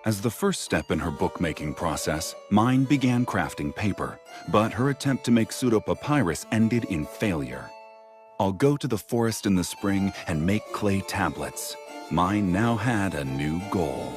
As the first step in her bookmaking process, Mine began crafting paper, but her attempt to make pseudopapyrus ended in failure. I'll go to the forest in the spring and make clay tablets. Mine now had a new goal.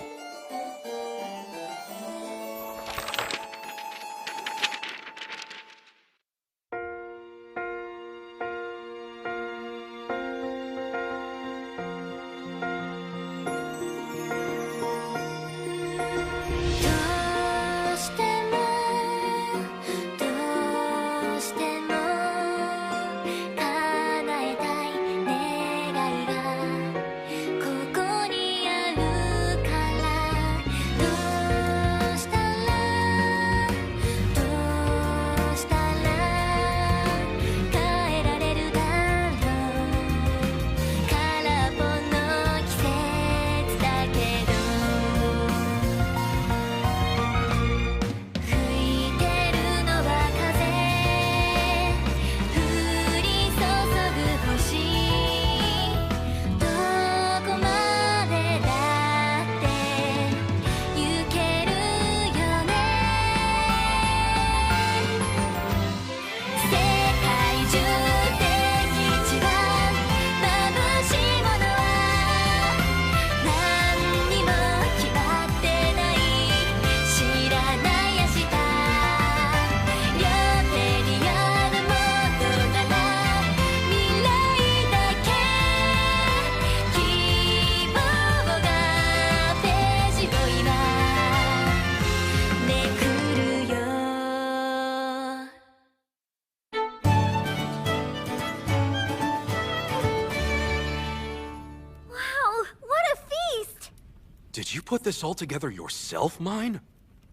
Did you put this all together yourself, Mine?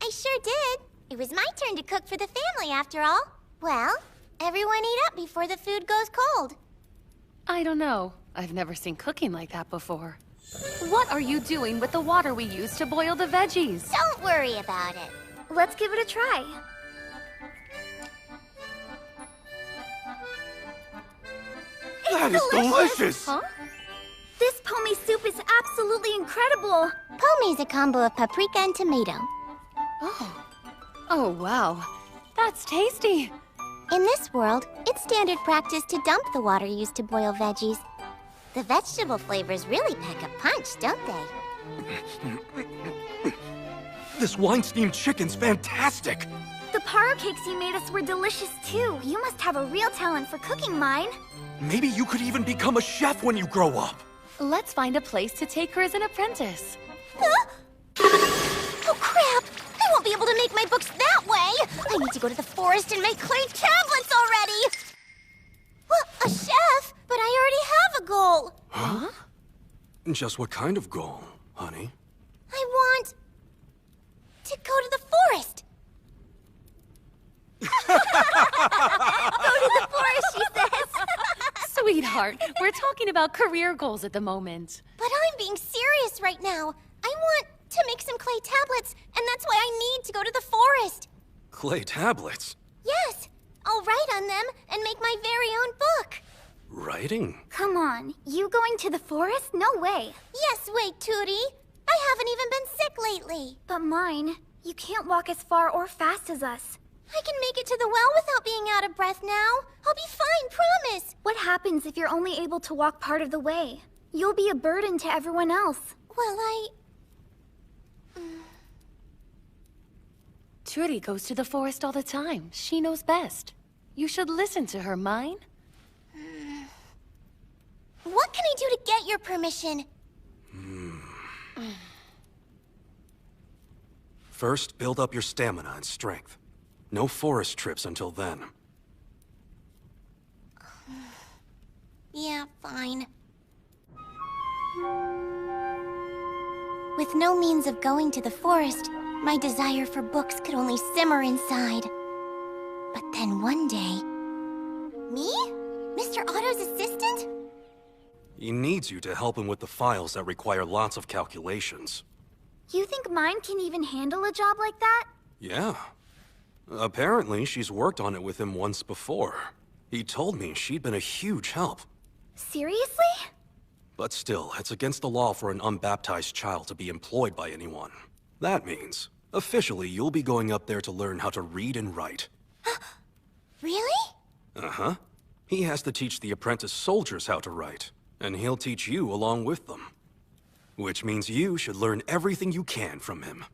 I sure did. It was my turn to cook for the family, after all. Well, everyone eat up before the food goes cold. I don't know. I've never seen cooking like that before. What are you doing with the water we used to boil the veggies? Don't worry about it. Let's give it a try. That is delicious! Huh? This pomi soup is absolutely incredible. Pomi's a combo of paprika and tomato. Oh, wow. That's tasty. In this world, it's standard practice to dump the water used to boil veggies. The vegetable flavors really pack a punch, don't they? This wine-steamed chicken's fantastic! The paro cakes you made us were delicious too. You must have a real talent for cooking, Mine. Maybe you could even become a chef when you grow up. Let's find a place to take her as an apprentice. Huh? Oh, crap! I won't be able to make my books that way! I need to go to the forest and make clay tablets already! Well, a chef, but I already have a goal. Huh? Just what kind of goal, honey? I want to go to the forest. Go to the forest, she says. Sweetheart, we're talking about career goals at the moment. But I'm being serious right now. I want to make some clay tablets, and that's why I need to go to the forest. Clay tablets? Yes, I'll write on them and make my very own book. Writing? Come on, you going to the forest? No way. Yes, wait, Tootie. I haven't even been sick lately. But Mine, you can't walk as far or fast as us. I can make it to the well without being out of breath now. I'll be fine, promise. What happens if you're only able to walk part of the way? You'll be a burden to everyone else. Well, Trudy goes to the forest all the time. She knows best. You should listen to her, Mine. What can I do to get your permission? First, build up your stamina and strength. No forest trips until then. Yeah, fine. With no means of going to the forest, my desire for books could only simmer inside. But then one day... Me? Mr. Otto's assistant? He needs you to help him with the files that require lots of calculations. You think Mine can even handle a job like that? Yeah. Apparently, she's worked on it with him once before. He told me she'd been a huge help. Seriously? But still, it's against the law for an unbaptized child to be employed by anyone. That means, officially, you'll be going up there to learn how to read and write. Really? Uh-huh. He has to teach the apprentice soldiers how to write, and he'll teach you along with them. Which means you should learn everything you can from him.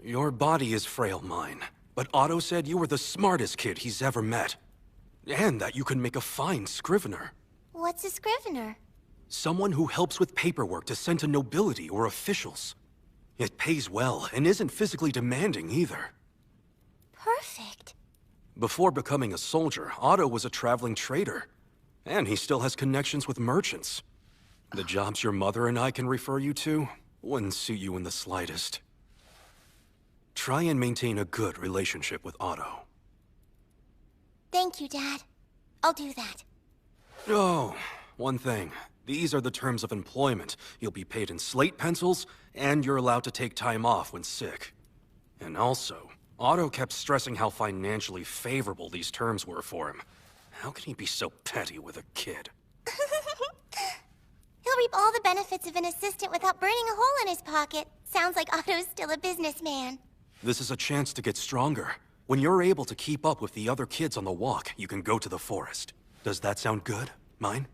Your body is frail, mine, but Otto said you were the smartest kid he's ever met. And that you can make a fine scrivener. What's a scrivener? Someone who helps with paperwork to send to nobility or officials. It pays well and isn't physically demanding either. Perfect. Before becoming a soldier, Otto was a traveling trader. And he still has connections with merchants. The jobs your mother and I can refer you to wouldn't suit you in the slightest. Try and maintain a good relationship with Otto. Thank you, Dad. I'll do that. Oh, one thing. These are the terms of employment. You'll be paid in slate pencils, and you're allowed to take time off when sick. And also, Otto kept stressing how financially favorable these terms were for him. How can he be so petty with a kid? He'll reap all the benefits of an assistant without burning a hole in his pocket. Sounds like Otto's still a businessman. This is a chance to get stronger. When you're able to keep up with the other kids on the walk, you can go to the forest. Does that sound good, mine?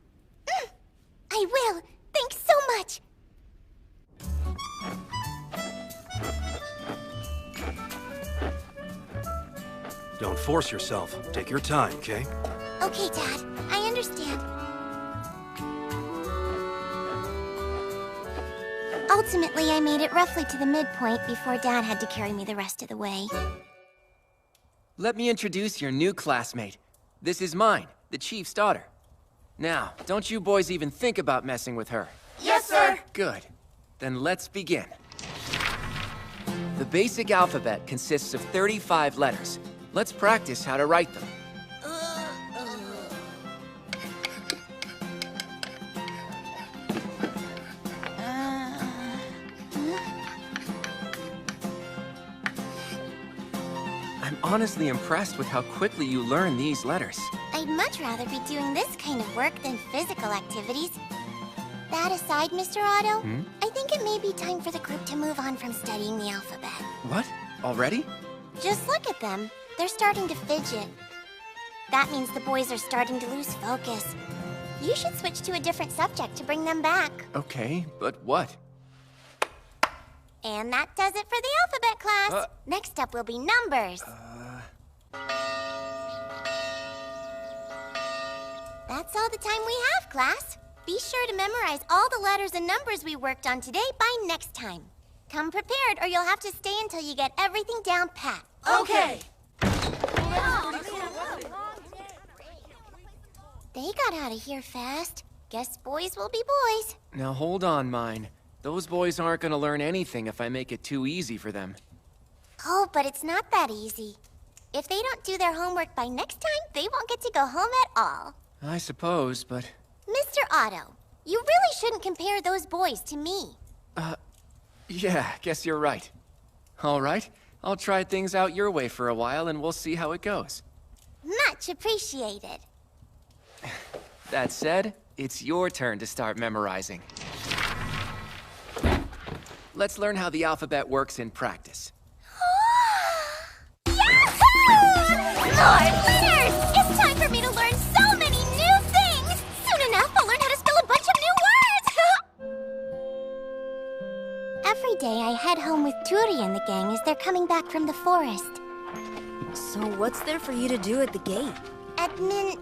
I will. Thanks so much. Don't force yourself. Take your time, okay? Okay, Dad. I understand. Ultimately, I made it roughly to the midpoint before Dad had to carry me the rest of the way. Let me introduce your new classmate. This is mine, the Chief's daughter. Now, don't you boys even think about messing with her. Yes, sir! Good. Then let's begin. The basic alphabet consists of 35 letters. Let's practice how to write them. I'm honestly impressed with how quickly you learn these letters. I'd much rather be doing this kind of work than physical activities. That aside, Mr. Otto, I think it may be time for the group to move on from studying the alphabet. What? Already? Just look at them. They're starting to fidget. That means the boys are starting to lose focus. You should switch to a different subject to bring them back. Okay, but what? And that does it for the alphabet class. Next up will be numbers. That's all the time we have, class. Be sure to memorize all the letters and numbers we worked on today by next time. Come prepared, or you'll have to stay until you get everything down pat. Okay! They got out of here fast. Guess boys will be boys. Now hold on, mine. Those boys aren't gonna learn anything if I make it too easy for them. Oh, but it's not that easy. If they don't do their homework by next time, they won't get to go home at all. I suppose, but... Mr. Otto, you really shouldn't compare those boys to me. yeah, guess you're right. All right, I'll try things out your way for a while and we'll see how it goes. Much appreciated. That said, it's your turn to start memorizing. Let's learn how the alphabet works in practice. Yahoo! More letters! It's time for me to learn so many new things! Soon enough, I'll learn how to spell a bunch of new words! Every day, I head home with Turi and the gang as they're coming back from the forest. So what's there for you to do at the gate? I mean,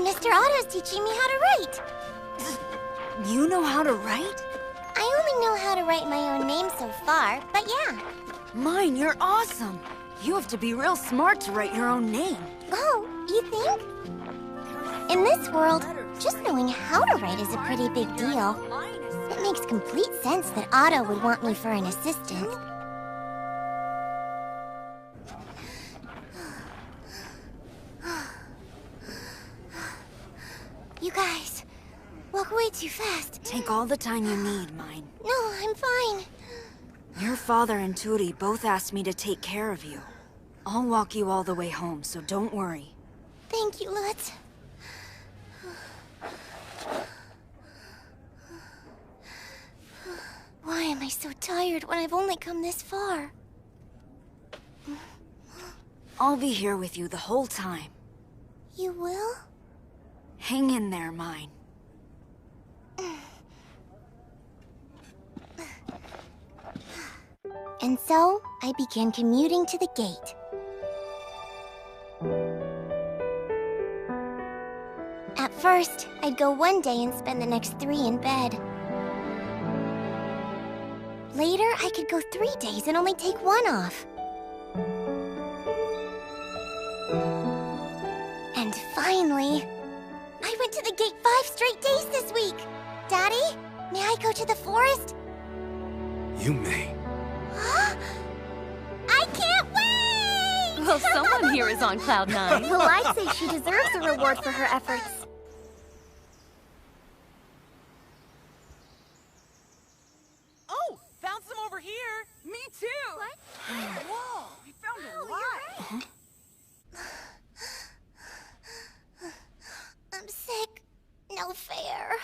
Mr. Otto's teaching me how to write. You know how to write? I only know how to write my own name so far, but yeah. Mine, you're awesome. You have to be real smart to write your own name. Oh, you think? In this world, just knowing how to write is a pretty big deal. It makes complete sense that Otto would want me for an assistant. You guys, walk way too fast. Take all the time you need, mine. No, I'm fine. Your father and Turi both asked me to take care of you. I'll walk you all the way home, so don't worry. Thank you, Lutz. Why am so tired when I've only come this far? I'll be here with you the whole time. You will? Hang in there, mine. And so, I began commuting to the gate. At first, I'd go one day and spend the next 3 in bed. Later, I could go 3 days and only take 1 off. And finally, I went to the gate 5 straight days this week. Daddy, may I go to the forest? You may. I can't wait! Well, someone here is on cloud 9. Well, I'd say she deserves a reward for her efforts. Oh, found some over here. Me too. What? Whoa, we found a lot. I'm sick. No fair.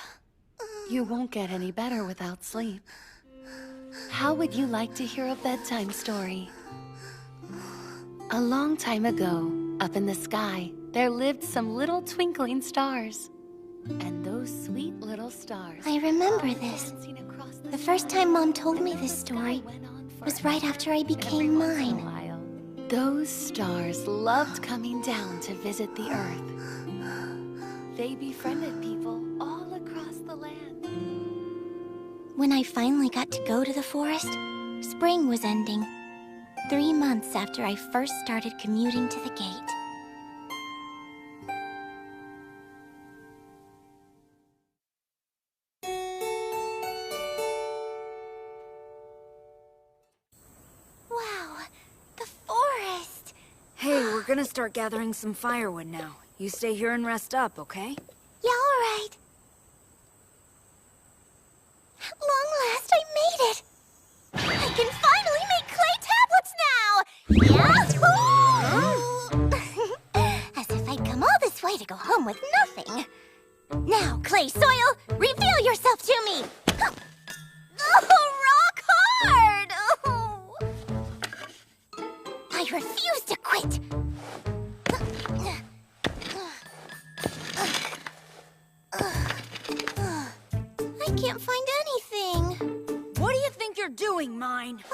You won't get any better without sleep. How would you like to hear a bedtime story? A long time ago, up in the sky, there lived some little twinkling stars. And those sweet little stars... I remember this. The first time Mom told me this story was right after I became mine. Those stars loved coming down to visit the Earth. They befriended people all across the land. When I finally got to go to the forest, spring was ending. 3 months after I first started commuting to the gate. Wow, the forest! Hey, we're gonna start gathering some firewood now. You stay here and rest up, okay? Yeah, all right. At long last, I made it! I can finally make clay tablets now! Yahoo! As if I'd come all this way to go home with nothing. Now, clay soil, reveal yourself to me! Oh, rock hard! Oh. I refuse to quit! I can't find anything. What do you think you're doing, mine?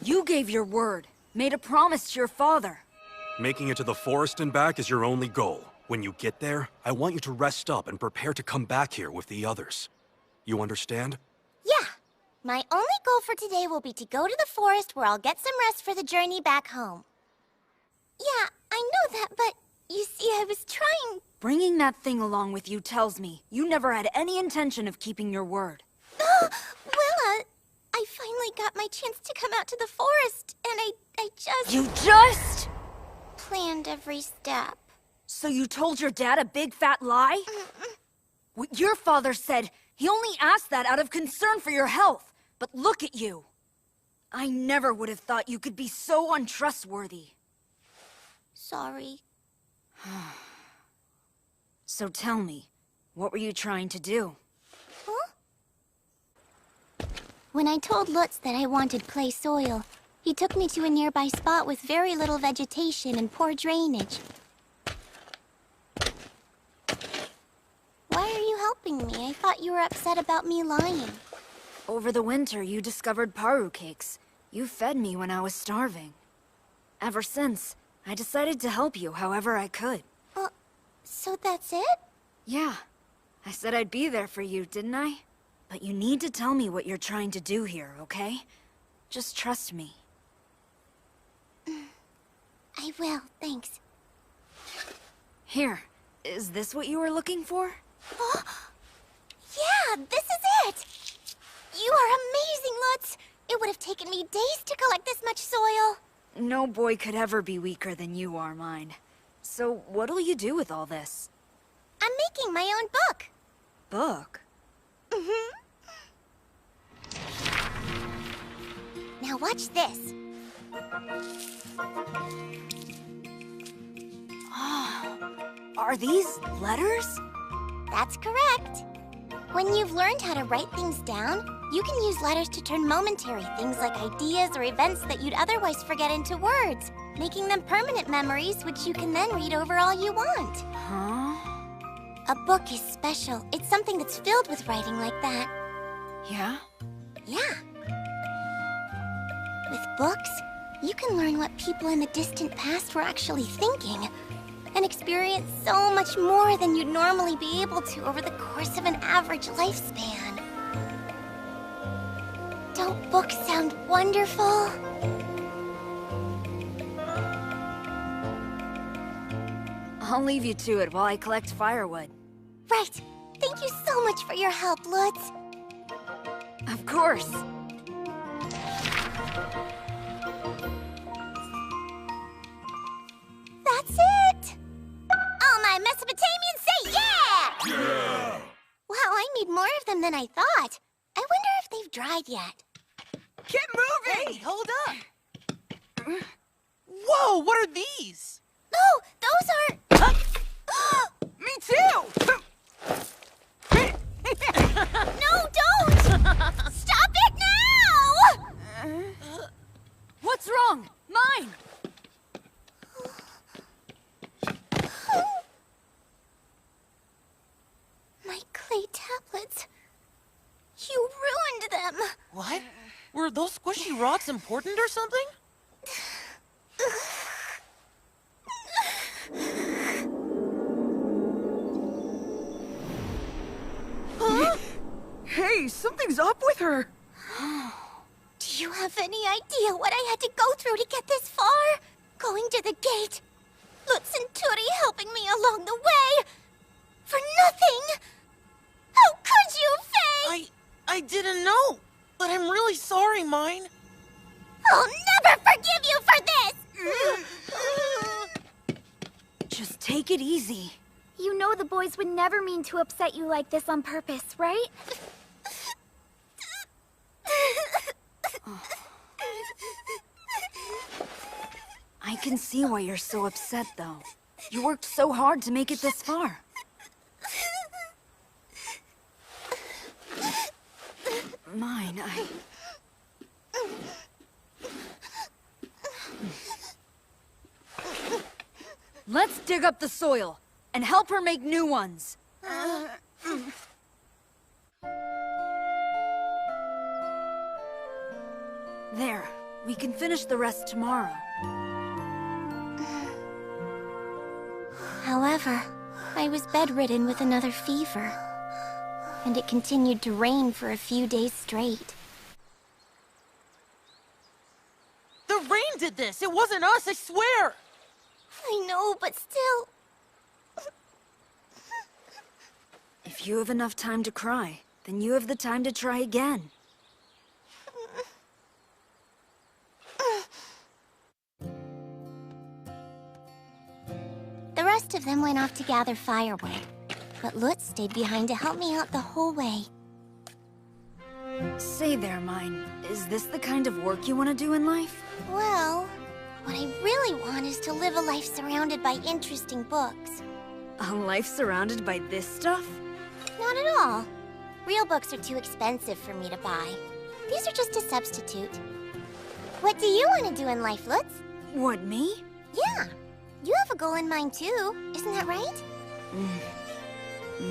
You gave your word. Made a promise to your father. Making it to the forest and back is your only goal. When you get there, I want you to rest up and prepare to come back here with the others. You understand? Yeah. My only goal for today will be to go to the forest where I'll get some rest for the journey back home. Yeah, I know that, but you see, I was trying... Bringing that thing along with you tells me you never had any intention of keeping your word. I finally got my chance to come out to the forest, and I just... You just... planned every step. So you told your dad a big fat lie? What your father said, he only asked that out of concern for your health. But look at you. I never would have thought you could be so untrustworthy. Sorry. So tell me, what were you trying to do? Huh? When I told Lutz that I wanted clay soil, he took me to a nearby spot with very little vegetation and poor drainage. Why are you helping me? I thought you were upset about me lying. Over the winter, you discovered paru cakes. You fed me when I was starving. Ever since, I decided to help you however I could. So that's it? Yeah. I said I'd be there for you, didn't I? But you need to tell me what you're trying to do here, okay? Just trust me. I will, thanks. Here, is this what you were looking for? Oh, yeah, this is it! You are amazing, Lutz! It would have taken me days to collect this much soil. No boy could ever be weaker than you are, mine. So, what'll you do with all this? I'm making my own book. Book? Now watch this. Are these letters? That's correct. When you've learned how to write things down, you can use letters to turn momentary things like ideas or events that you'd otherwise forget into words, making them permanent memories which you can then read over all you want. Huh? A book is special. It's something that's filled with writing like that. Yeah? Yeah. With books, you can learn what people in the distant past were actually thinking, and experience so much more than you'd normally be able to over the course of an average lifespan. Don't books sound wonderful? I'll leave you to it while I collect firewood. Right. Thank you so much for your help, Lutz. Of course. That's it! All my Mesopotamians say yeah! Yeah! Wow, I need more of them than I thought. I wonder if they've dried yet. Get moving! Hey, hold up! Whoa, what are these? No, those are... Me too! No, don't! Stop it now! What's wrong? Mine! My clay tablets. You ruined them. What? Were those squishy rocks important or something? Huh? Hey, something's up with her. Do you have any idea what I had to go through to get this far? Going to the gate. Lutz and Turi helping me along the way. For nothing. How could you, Faye? I didn't know, but I'm really sorry, Mine. I'll never forgive you for this! Just take it easy. You know the boys would never mean to upset you like this on purpose, right? I can see why you're so upset, though. You worked so hard to make it this far. Mine, Let's dig up the soil and help her make new ones. There, we can finish the rest tomorrow. However, I was bedridden with another fever. And it continued to rain for a few days straight. The rain did this! It wasn't us, I swear! I know, but still... If you have enough time to cry, then you have the time to try again. The rest of them went off to gather firewood. But Lutz stayed behind to help me out the whole way. Say there, Mine. Is this the kind of work you want to do in life? Well, what I really want is to live a life surrounded by interesting books. A life surrounded by this stuff? Not at all. Real books are too expensive for me to buy. These are just a substitute. What do you want to do in life, Lutz? What, me? Yeah. You have a goal in mind too, isn't that right?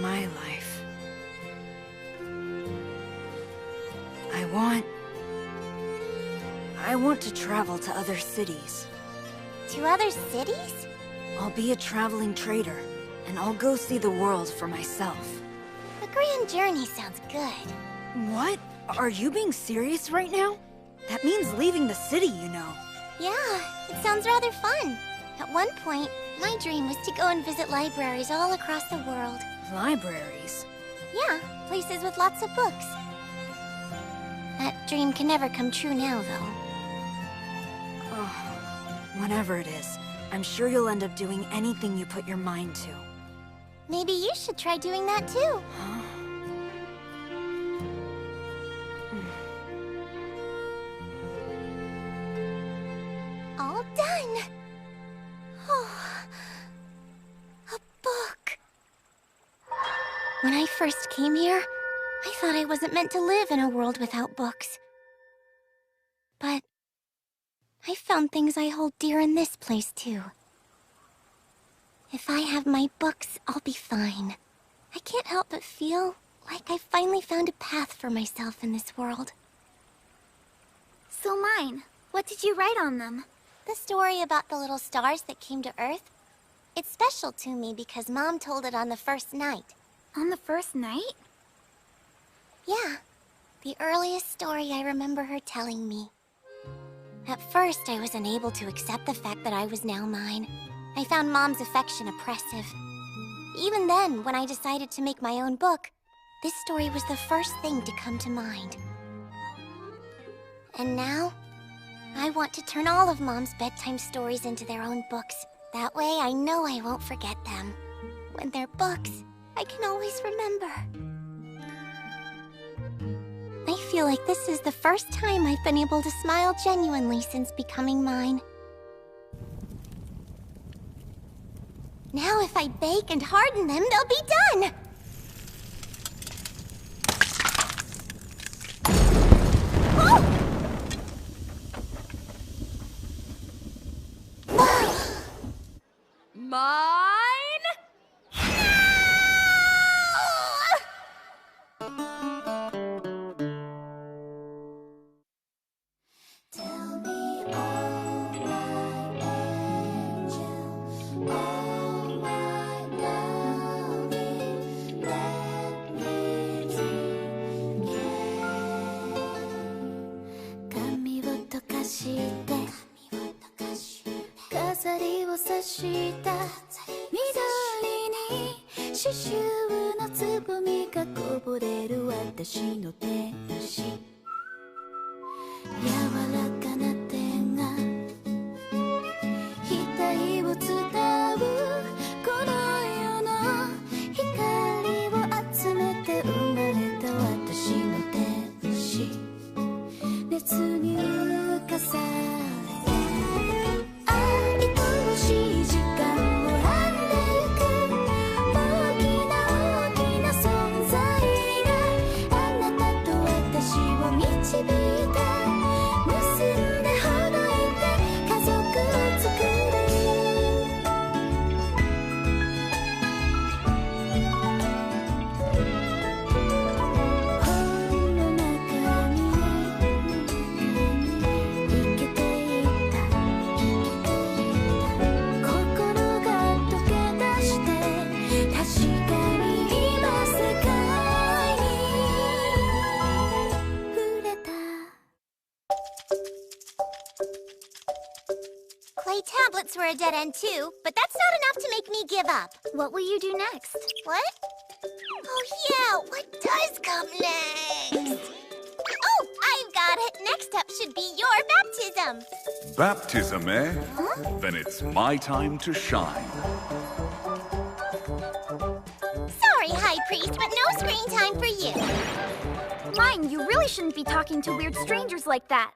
My life. I want to travel to other cities. To other cities? I'll be a traveling trader, and I'll go see the world for myself. A grand journey sounds good. What? Are you being serious right now? That means leaving the city, you know. Yeah, it sounds rather fun. At one point, my dream was to go and visit libraries all across the world. Libraries? Yeah, places with lots of books. That dream can never come true now, though. Oh, whatever it is, I'm sure you'll end up doing anything you put your mind to. Maybe you should try doing that too. Huh? All done. Oh, a book. When I first came here, I thought I wasn't meant to live in a world without books. But I found things I hold dear in this place, too. If I have my books, I'll be fine. I can't help but feel like I finally found a path for myself in this world. So mine, what did you write on them? The story about the little stars that came to Earth. It's special to me because Mom told it on the first night. On the first night? Yeah, the earliest story I remember her telling me. At first, I was unable to accept the fact that I was now mine. I found Mom's affection oppressive. Even then, when I decided to make my own book, this story was the first thing to come to mind. And now, I want to turn all of Mom's bedtime stories into their own books. That way, I know I won't forget them. When they're books, I can always remember. I feel like this is the first time I've been able to smile genuinely since becoming mine. Now if I bake and harden them, they'll be done! Mine? Tell me, oh my angel, oh my loving, let me take care. 髪を溶かして飾りを刺した緑に刺繍のつぼみがこぼれる私の天使柔らかな手が額を伝うこの世の光を集めて生まれた私の天使熱に浮かされClay tablets were a dead end too, but that's not enough to make me give up. What will you do next? What? Oh yeah, what does come next? Oh, I've got it. Next up should be your baptism. Baptism, eh? Huh? Then it's my time to shine. Sorry, High Priest, but no screen time for you. Mine, you really shouldn't be talking to weird strangers like that.